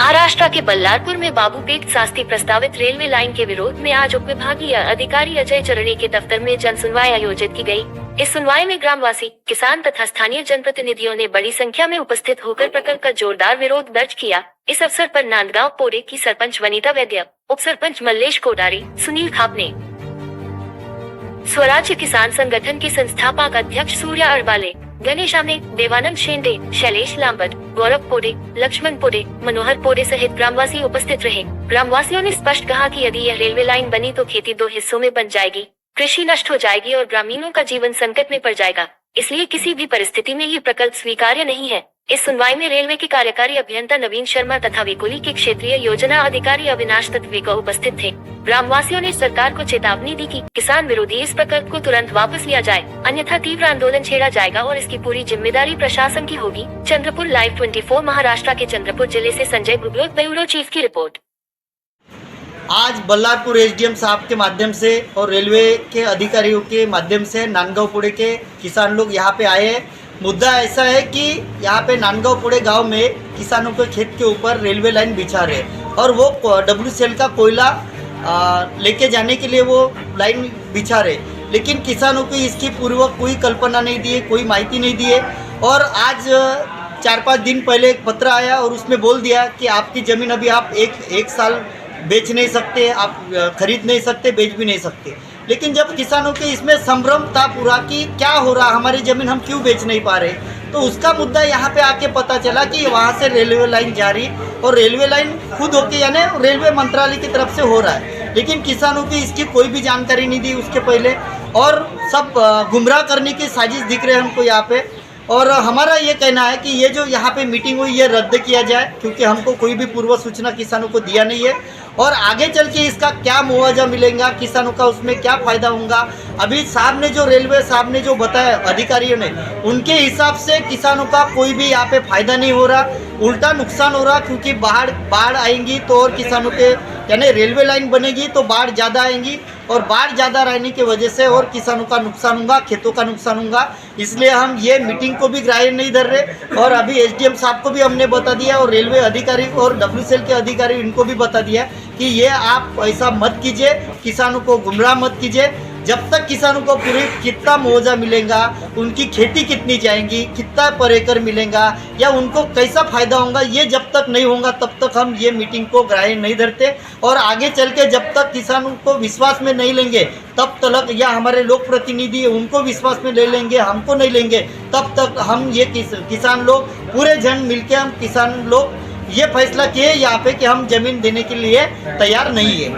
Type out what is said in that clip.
महाराष्ट्र के बल्लारपुर में बाबूपेट शास्त्री प्रस्तावित रेलवे लाइन के विरोध में आज उप विभागीय अधिकारी अजय चरणी के दफ्तर में जन सुनवाई आयोजित की गई। इस सुनवाई में ग्रामवासी, किसान तथा स्थानीय जनप्रतिनिधियों ने बड़ी संख्या में उपस्थित होकर प्रकरण का जोरदार विरोध दर्ज किया। इस अवसर पर नांदगांव पोड़े की सरपंच वनीता वैद्य, उप सरपंच मल्लेश कोडारी, सुनील खापने, स्वराज्य किसान संगठन के संस्थापक अध्यक्ष सूर्या अरबाले, गणेश आमने, देवानंद शेंडे, शैलेश लांबट, गौरव पोडे, लक्ष्मण पोडे, मनोहर पोडे सहित ग्रामवासी उपस्थित रहे। ग्रामवासियों ने स्पष्ट कहा कि यदि यह रेलवे लाइन बनी तो खेती 2 हिस्सों में बन जाएगी, कृषि नष्ट हो जाएगी और ग्रामीणों का जीवन संकट में पड़ जाएगा। इसलिए किसी भी परिस्थिति में ये प्रकल्प स्वीकार्य नहीं है। इस सुनवाई में रेलवे के कार्यकारी अभियंता नवीन शर्मा तथा वेकोली के क्षेत्रीय योजना अधिकारी अविनाश तत्वेका उपस्थित थे। ग्रामवासियों ने सरकार को चेतावनी दी कि किसान विरोधी इस प्रकल्प को तुरंत वापस लिया जाए, अन्यथा तीव्र आंदोलन छेड़ा जाएगा और इसकी पूरी जिम्मेदारी प्रशासन की होगी। चंद्रपुर लाइव 24 महाराष्ट्र के चंद्रपुर जिले से संजय गुगलोत, ब्यूरो चीफ की रिपोर्ट। आज बल्लारपुर एसडीएम साहब के माध्यम से और रेलवे के अधिकारियों के माध्यम से नांदगांव पोड़े के किसान लोग यहाँ पे आए हैं। मुद्दा ऐसा है कि यहाँ पे नांदगांव पोड़े गांव में किसानों के खेत के ऊपर रेलवे लाइन बिछा रहे और वो WCL का कोयला लेके जाने के लिए वो लाइन बिछा रहे, लेकिन किसानों को इसकी पूर्व कोई कल्पना नहीं दी है, कोई माहिती नहीं दी है। और आज 4-5 दिन पहले एक पत्र आया और उसमें बोल दिया कि आपकी ज़मीन अभी आप एक साल बेच नहीं सकते, आप खरीद नहीं सकते, बेच भी नहीं सकते। लेकिन जब किसानों के इसमें संभ्रम था पूरा कि क्या हो रहा, हमारी ज़मीन हम क्यों बेच नहीं पा रहे, तो उसका मुद्दा यहाँ पे आके पता चला कि वहाँ से रेलवे लाइन जा रही और रेलवे लाइन खुद होके यानी रेलवे मंत्रालय की तरफ से हो रहा है, लेकिन किसानों की इसकी कोई भी जानकारी नहीं दी उसके पहले और सब गुमराह करने की साजिश दिख रहे हैं हमको यहाँ पे। और हमारा ये कहना है कि ये जो यहाँ पे मीटिंग हुई ये रद्द किया जाए, क्योंकि हमको कोई भी पूर्व सूचना किसानों को दिया नहीं है और आगे चल के इसका क्या मुआवजा मिलेगा, किसानों का उसमें क्या फ़ायदा होगा। अभी साहब ने जो रेलवे साहब ने जो बताया अधिकारियों ने, उनके हिसाब से किसानों का कोई भी यहाँ पे फ़ायदा नहीं हो रहा, उल्टा नुकसान हो रहा, क्योंकि बाढ़ आएंगी तो और किसानों के यानी रेलवे लाइन बनेगी तो बाढ़ ज़्यादा आएंगी और बाढ़ ज़्यादा रहने की वजह से और किसानों का नुकसान होगा, खेतों का नुकसान होगा। इसलिए हम ये मीटिंग को भी ग्राह्य नहीं धर रहे और अभी एसडीएम साहब को भी हमने बता दिया और रेलवे अधिकारी और WCL के अधिकारी इनको भी बता दिया कि ये आप ऐसा मत कीजिए, किसानों को गुमराह मत कीजिए। जब तक किसानों को पूरी कितना मुआवजा मिलेगा, उनकी खेती कितनी जाएंगी, कितना पर एकड़ मिलेगा या उनको कैसा फ़ायदा होगा, ये जब तक नहीं होगा तब तक हम ये मीटिंग को ग्राह्य नहीं धरते। और आगे चल के जब तक किसानों को विश्वास में नहीं लेंगे तब तक, या हमारे लोक प्रतिनिधि उनको विश्वास में ले लेंगे, हमको नहीं लेंगे, तब तक हम ये किसान लोग पूरे जन मिलके हम किसान लोग ये फैसला किए यहाँ पे कि हम ज़मीन देने के लिए तैयार नहीं है।